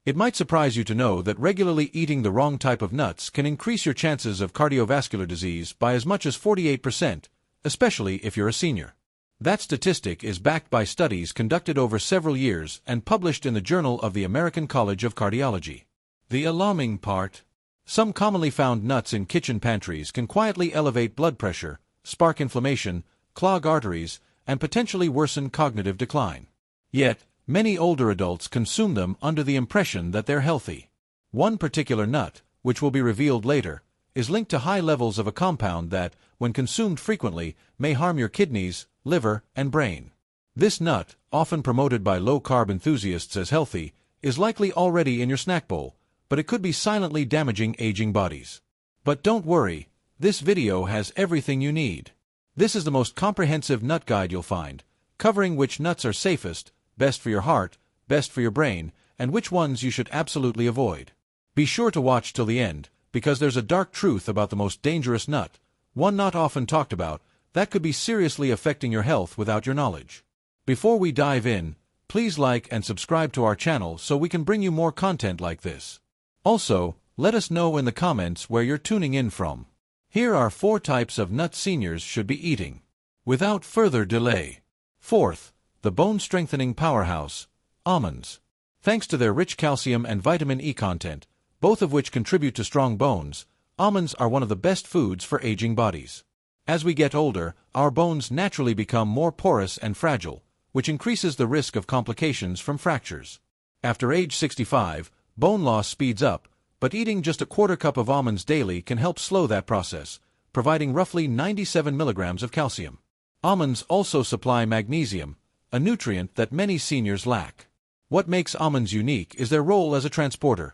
It might surprise you to know that regularly eating the wrong type of nuts can increase your chances of cardiovascular disease by as much as 48%, especially if you're a senior. That statistic is backed by studies conducted over several years and published in the Journal of the American College of Cardiology. The alarming part: some commonly found nuts in kitchen pantries can quietly elevate blood pressure, spark inflammation, clog arteries, and potentially worsen cognitive decline. Yet, many older adults consume them under the impression that they're healthy. One particular nut, which will be revealed later, is linked to high levels of a compound that, when consumed frequently, may harm your kidneys, liver, and brain. This nut, often promoted by low-carb enthusiasts as healthy, is likely already in your snack bowl, but it could be silently damaging aging bodies. But don't worry, this video has everything you need. This is the most comprehensive nut guide you'll find, covering which nuts are safest, best for your heart, best for your brain, and which ones you should absolutely avoid. Be sure to watch till the end, because there's a dark truth about the most dangerous nut, one not often talked about, that could be seriously affecting your health without your knowledge. Before we dive in, please like and subscribe to our channel so we can bring you more content like this. Also, let us know in the comments where you're tuning in from. Here are 4 types of nuts seniors should be eating. Without further delay. Fourth, the bone-strengthening powerhouse, almonds. Thanks to their rich calcium and vitamin E content, both of which contribute to strong bones, almonds are one of the best foods for aging bodies. As we get older, our bones naturally become more porous and fragile, which increases the risk of complications from fractures. After age 65, bone loss speeds up, but eating just a quarter cup of almonds daily can help slow that process, providing roughly 97 milligrams of calcium. Almonds also supply magnesium, a nutrient that many seniors lack. What makes almonds unique is their role as a transporter.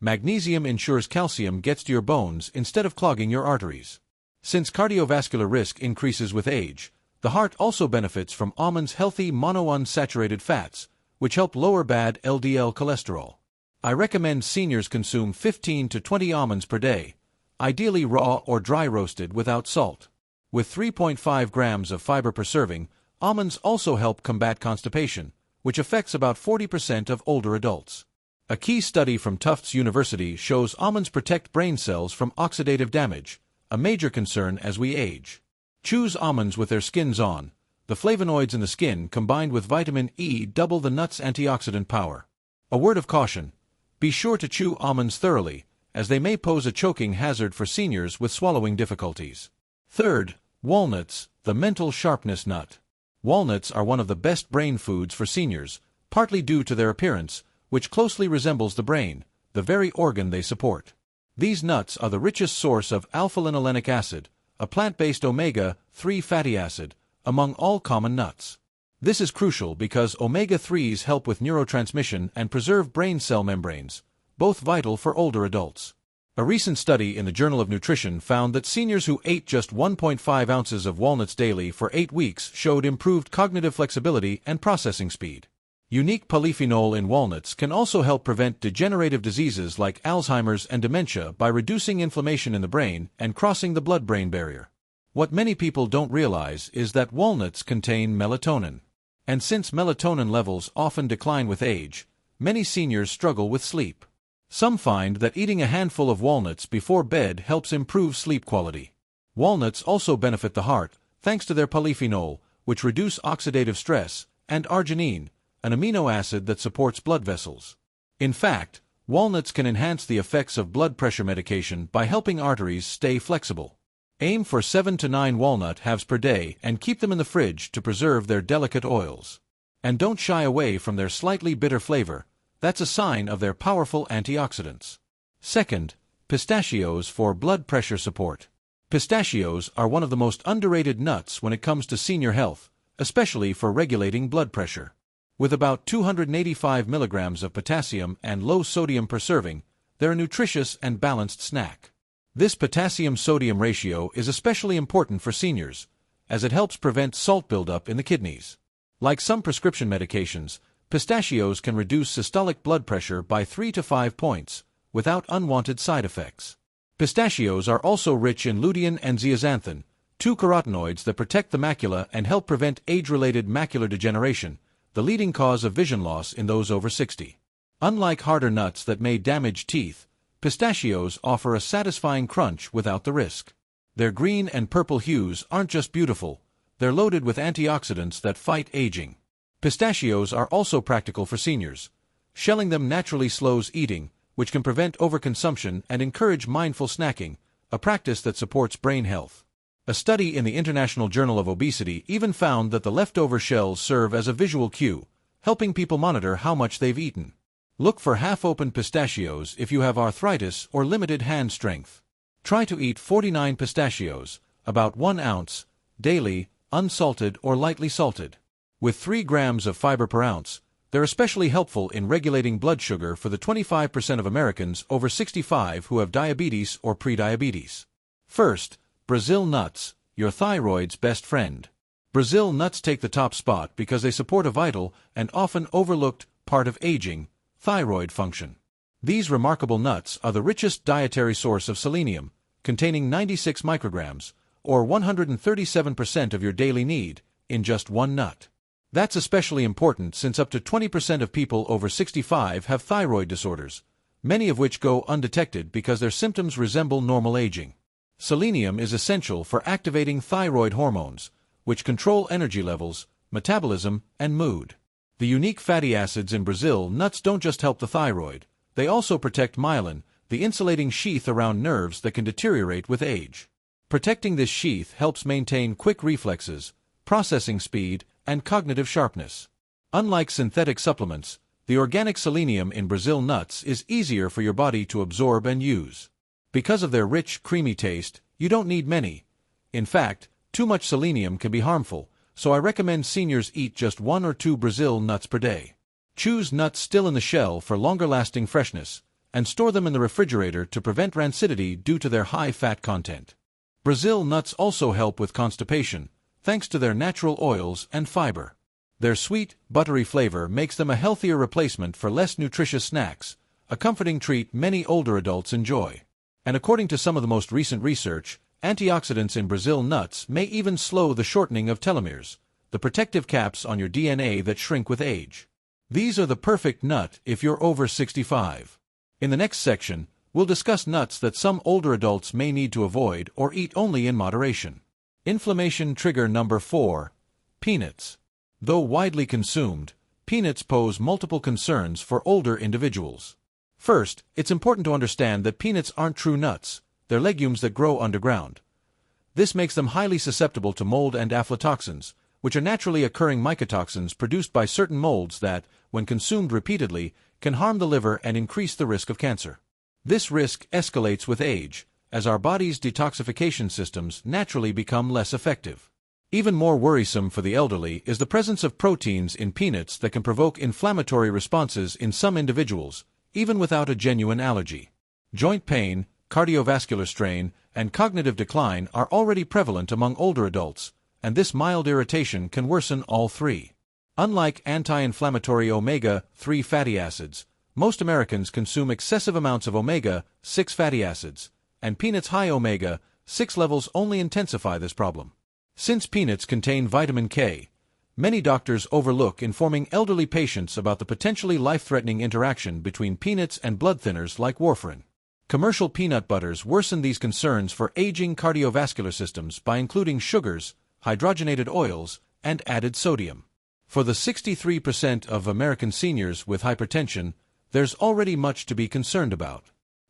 Magnesium ensures calcium gets to your bones instead of clogging your arteries. Since cardiovascular risk increases with age, the heart also benefits from almonds' healthy monounsaturated fats, which help lower bad LDL cholesterol. I recommend seniors consume 15 to 20 almonds per day, ideally raw or dry roasted without salt. With 3.5 grams of fiber per serving, almonds also help combat constipation, which affects about 40% of older adults. A key study from Tufts University shows almonds protect brain cells from oxidative damage, a major concern as we age. Choose almonds with their skins on. The flavonoids in the skin combined with vitamin E double the nut's antioxidant power. A word of caution: be sure to chew almonds thoroughly, as they may pose a choking hazard for seniors with swallowing difficulties. Third, walnuts, the mental sharpness nut. Walnuts are one of the best brain foods for seniors, partly due to their appearance, which closely resembles the brain, the very organ they support. These nuts are the richest source of alpha-linolenic acid, a plant-based omega-3 fatty acid, among all common nuts. This is crucial because omega-3s help with neurotransmission and preserve brain cell membranes, both vital for older adults. A recent study in the Journal of Nutrition found that seniors who ate just 1.5 ounces of walnuts daily for 8 weeks showed improved cognitive flexibility and processing speed. Unique polyphenol in walnuts can also help prevent degenerative diseases like Alzheimer's and dementia by reducing inflammation in the brain and crossing the blood-brain barrier. What many people don't realize is that walnuts contain melatonin. And since melatonin levels often decline with age, many seniors struggle with sleep. Some find that eating a handful of walnuts before bed helps improve sleep quality. Walnuts also benefit the heart, thanks to their polyphenol, which reduce oxidative stress, and arginine, an amino acid that supports blood vessels. In fact, walnuts can enhance the effects of blood pressure medication by helping arteries stay flexible. Aim for 7 to 9 walnut halves per day and keep them in the fridge to preserve their delicate oils. And don't shy away from their slightly bitter flavor. That's a sign of their powerful antioxidants. Second, pistachios for blood pressure support. Pistachios are one of the most underrated nuts when it comes to senior health, especially for regulating blood pressure. With about 285 milligrams of potassium and low sodium per serving, they're a nutritious and balanced snack. This potassium-sodium ratio is especially important for seniors, as it helps prevent salt buildup in the kidneys. Like some prescription medications, pistachios can reduce systolic blood pressure by 3 to 5 points, without unwanted side effects. Pistachios are also rich in lutein and zeaxanthin, 2 carotenoids that protect the macula and help prevent age-related macular degeneration, the leading cause of vision loss in those over 60. Unlike harder nuts that may damage teeth, pistachios offer a satisfying crunch without the risk. Their green and purple hues aren't just beautiful, they're loaded with antioxidants that fight aging. Pistachios are also practical for seniors. Shelling them naturally slows eating, which can prevent overconsumption and encourage mindful snacking, a practice that supports brain health. A study in the International Journal of Obesity even found that the leftover shells serve as a visual cue, helping people monitor how much they've eaten. Look for half-open pistachios if you have arthritis or limited hand strength. Try to eat 49 pistachios, about 1 ounce, daily, unsalted or lightly salted. With 3 grams of fiber per ounce, they're especially helpful in regulating blood sugar for the 25% of Americans over 65 who have diabetes or prediabetes. First, Brazil nuts, your thyroid's best friend. Brazil nuts take the top spot because they support a vital and often overlooked part of aging, thyroid function. These remarkable nuts are the richest dietary source of selenium, containing 96 micrograms, or 137% of your daily need, in just one nut. That's especially important since up to 20% of people over 65 have thyroid disorders, many of which go undetected because their symptoms resemble normal aging. Selenium is essential for activating thyroid hormones, which control energy levels, metabolism, and mood. The unique fatty acids in Brazil nuts don't just help the thyroid, they also protect myelin, the insulating sheath around nerves that can deteriorate with age. Protecting this sheath helps maintain quick reflexes, processing speed, and cognitive sharpness. Unlike synthetic supplements, the organic selenium in Brazil nuts is easier for your body to absorb and use. Because of their rich, creamy taste, you don't need many. In fact, too much selenium can be harmful, so I recommend seniors eat just 1 or 2 Brazil nuts per day. Choose nuts still in the shell for longer-lasting freshness, and store them in the refrigerator to prevent rancidity due to their high fat content. Brazil nuts also help with constipation, thanks to their natural oils and fiber. Their sweet, buttery flavor makes them a healthier replacement for less nutritious snacks, a comforting treat many older adults enjoy. And according to some of the most recent research, antioxidants in Brazil nuts may even slow the shortening of telomeres, the protective caps on your DNA that shrink with age. These are the perfect nut if you're over 65. In the next section, we'll discuss nuts that some older adults may need to avoid or eat only in moderation. Inflammation trigger number 4. Peanuts. Though widely consumed, peanuts pose multiple concerns for older individuals. First, it's important to understand that peanuts aren't true nuts, they're legumes that grow underground. This makes them highly susceptible to mold and aflatoxins, which are naturally occurring mycotoxins produced by certain molds that, when consumed repeatedly, can harm the liver and increase the risk of cancer. This risk escalates with age, as our body's detoxification systems naturally become less effective. Even more worrisome for the elderly is the presence of proteins in peanuts that can provoke inflammatory responses in some individuals, even without a genuine allergy. Joint pain, cardiovascular strain, and cognitive decline are already prevalent among older adults, and this mild irritation can worsen all three. Unlike anti-inflammatory omega-3 fatty acids, most Americans consume excessive amounts of omega-6 fatty acids, and peanuts' high omega-6 levels only intensify this problem. Since peanuts contain vitamin K, many doctors overlook informing elderly patients about the potentially life-threatening interaction between peanuts and blood thinners like warfarin. Commercial peanut butters worsen these concerns for aging cardiovascular systems by including sugars, hydrogenated oils, and added sodium. For the 63% of American seniors with hypertension, there's already much to be concerned about.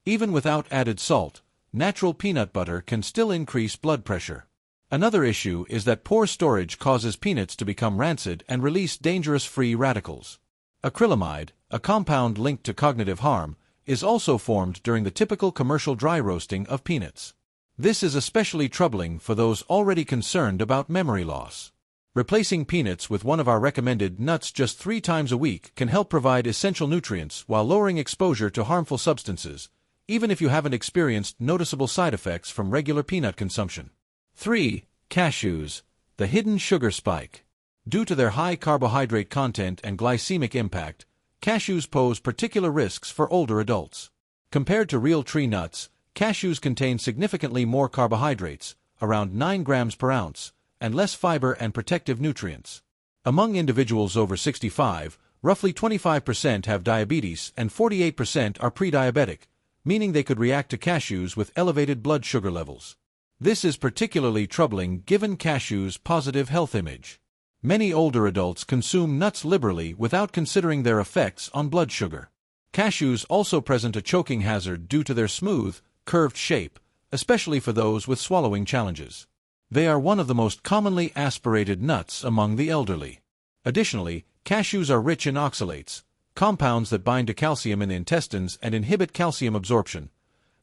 Even without added salt, natural peanut butter can still increase blood pressure. Another issue is that poor storage causes peanuts to become rancid and release dangerous free radicals. Acrylamide, a compound linked to cognitive harm, is also formed during the typical commercial dry roasting of peanuts. This is especially troubling for those already concerned about memory loss. Replacing peanuts with one of our recommended nuts just 3 times a week can help provide essential nutrients while lowering exposure to harmful substances, even if you haven't experienced noticeable side effects from regular peanut consumption. 3. Cashews, the hidden sugar spike. Due to their high carbohydrate content and glycemic impact, cashews pose particular risks for older adults. Compared to real tree nuts, cashews contain significantly more carbohydrates, around 9 grams per ounce, and less fiber and protective nutrients. Among individuals over 65, roughly 25% have diabetes and 48% are pre-diabetic, meaning they could react to cashews with elevated blood sugar levels. This is particularly troubling given cashews' positive health image. Many older adults consume nuts liberally without considering their effects on blood sugar. Cashews also present a choking hazard due to their smooth, curved shape, especially for those with swallowing challenges. They are one of the most commonly aspirated nuts among the elderly. Additionally, cashews are rich in oxalates, compounds that bind to calcium in the intestines and inhibit calcium absorption,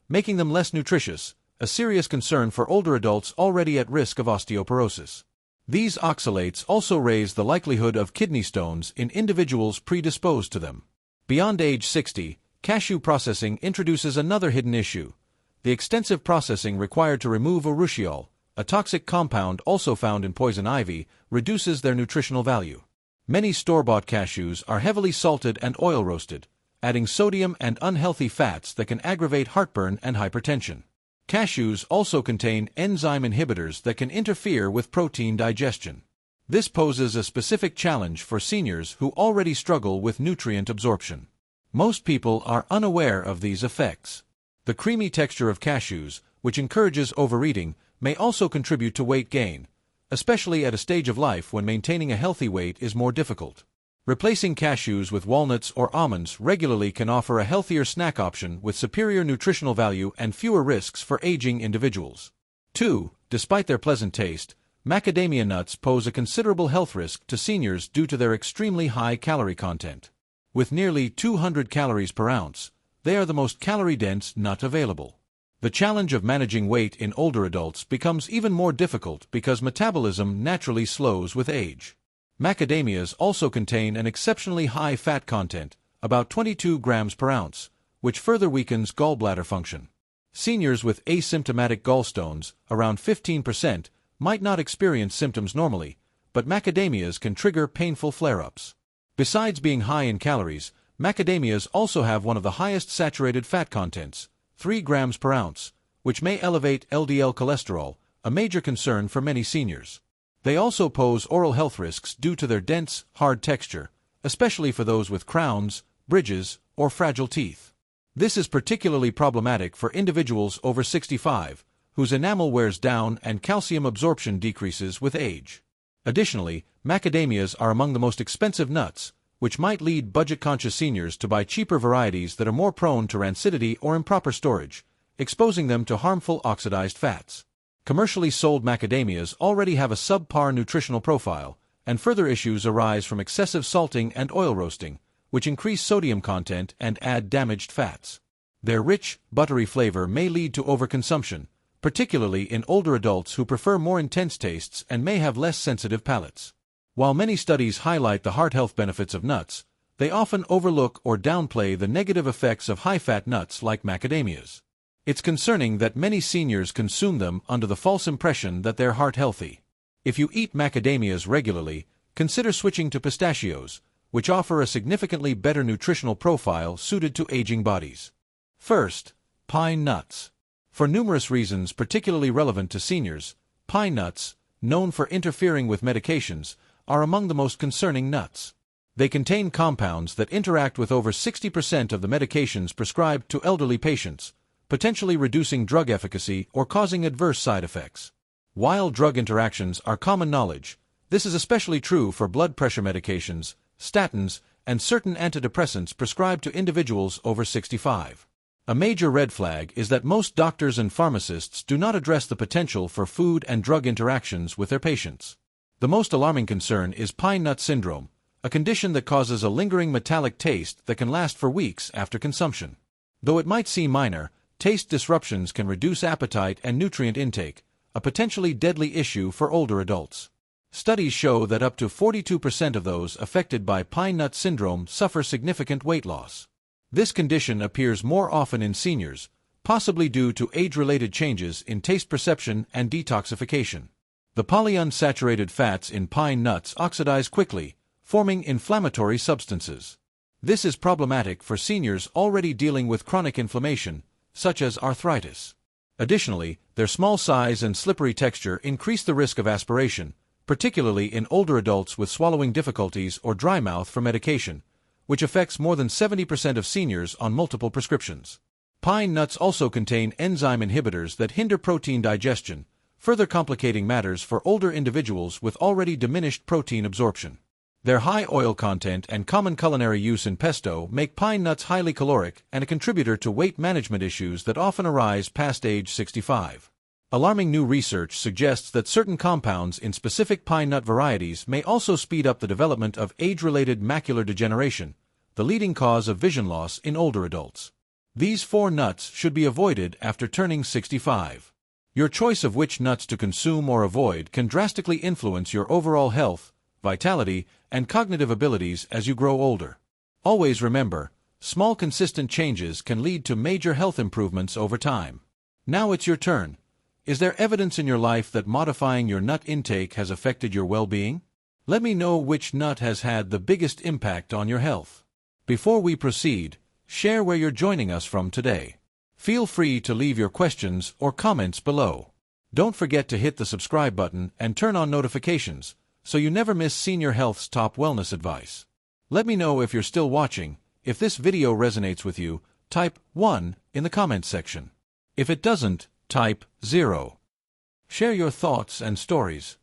making them less nutritious, a serious concern for older adults already at risk of osteoporosis. These oxalates also raise the likelihood of kidney stones in individuals predisposed to them. Beyond age 60, cashew processing introduces another hidden issue: the extensive processing required to remove urushiol, a toxic compound also found in poison ivy, reduces their nutritional value. Many store-bought cashews are heavily salted and oil-roasted, adding sodium and unhealthy fats that can aggravate heartburn and hypertension. Cashews also contain enzyme inhibitors that can interfere with protein digestion. This poses a specific challenge for seniors who already struggle with nutrient absorption. Most people are unaware of these effects. The creamy texture of cashews, which encourages overeating, may also contribute to weight gain, especially at a stage of life when maintaining a healthy weight is more difficult. Replacing cashews with walnuts or almonds regularly can offer a healthier snack option with superior nutritional value and fewer risks for aging individuals. 2. Despite their pleasant taste, macadamia nuts pose a considerable health risk to seniors due to their extremely high calorie content. With nearly 200 calories per ounce, they are the most calorie-dense nut available. The challenge of managing weight in older adults becomes even more difficult because metabolism naturally slows with age. Macadamias also contain an exceptionally high fat content, about 22 grams per ounce, which further weakens gallbladder function. Seniors with asymptomatic gallstones, around 15%, might not experience symptoms normally, but macadamias can trigger painful flare-ups. Besides being high in calories, macadamias also have one of the highest saturated fat contents, 3 grams per ounce, which may elevate LDL cholesterol, a major concern for many seniors. They also pose oral health risks due to their dense, hard texture, especially for those with crowns, bridges, or fragile teeth. This is particularly problematic for individuals over 65, whose enamel wears down and calcium absorption decreases with age. Additionally, macadamias are among the most expensive nuts, which might lead budget-conscious seniors to buy cheaper varieties that are more prone to rancidity or improper storage, exposing them to harmful oxidized fats. Commercially sold macadamias already have a subpar nutritional profile, and further issues arise from excessive salting and oil roasting, which increase sodium content and add damaged fats. Their rich, buttery flavor may lead to overconsumption, particularly in older adults who prefer more intense tastes and may have less sensitive palates. While many studies highlight the heart health benefits of nuts, they often overlook or downplay the negative effects of high-fat nuts like macadamias. It's concerning that many seniors consume them under the false impression that they're heart-healthy. If you eat macadamias regularly, consider switching to pistachios, which offer a significantly better nutritional profile suited to aging bodies. First, pine nuts. For numerous reasons particularly relevant to seniors, pine nuts, known for interfering with medications, are among the most concerning nuts. They contain compounds that interact with over 60% of the medications prescribed to elderly patients, potentially reducing drug efficacy or causing adverse side effects. While drug interactions are common knowledge, this is especially true for blood pressure medications, statins, and certain antidepressants prescribed to individuals over 65. A major red flag is that most doctors and pharmacists do not address the potential for food and drug interactions with their patients. The most alarming concern is pine nut syndrome, a condition that causes a lingering metallic taste that can last for weeks after consumption. Though it might seem minor, taste disruptions can reduce appetite and nutrient intake, a potentially deadly issue for older adults. Studies show that up to 42% of those affected by pine nut syndrome suffer significant weight loss. This condition appears more often in seniors, possibly due to age-related changes in taste perception and detoxification. The polyunsaturated fats in pine nuts oxidize quickly, forming inflammatory substances. This is problematic for seniors already dealing with chronic inflammation, such as arthritis. Additionally, their small size and slippery texture increase the risk of aspiration, particularly in older adults with swallowing difficulties or dry mouth from medication, which affects more than 70% of seniors on multiple prescriptions. Pine nuts also contain enzyme inhibitors that hinder protein digestion, further complicating matters for older individuals with already diminished protein absorption. Their high oil content and common culinary use in pesto make pine nuts highly caloric and a contributor to weight management issues that often arise past age 65. Alarming new research suggests that certain compounds in specific pine nut varieties may also speed up the development of age-related macular degeneration, the leading cause of vision loss in older adults. These 4 nuts should be avoided after turning 65. Your choice of which nuts to consume or avoid can drastically influence your overall health, vitality, and cognitive abilities as you grow older. Always remember, small consistent changes can lead to major health improvements over time. Now it's your turn. Is there evidence in your life that modifying your nut intake has affected your well-being? Let me know which nut has had the biggest impact on your health. Before we proceed, share where you're joining us from today. Feel free to leave your questions or comments below. Don't forget to hit the subscribe button and turn on notifications, so you never miss Senior Health's top wellness advice. Let me know if you're still watching. If this video resonates with you, type 1 in the comments section. If it doesn't, type 0. Share your thoughts and stories.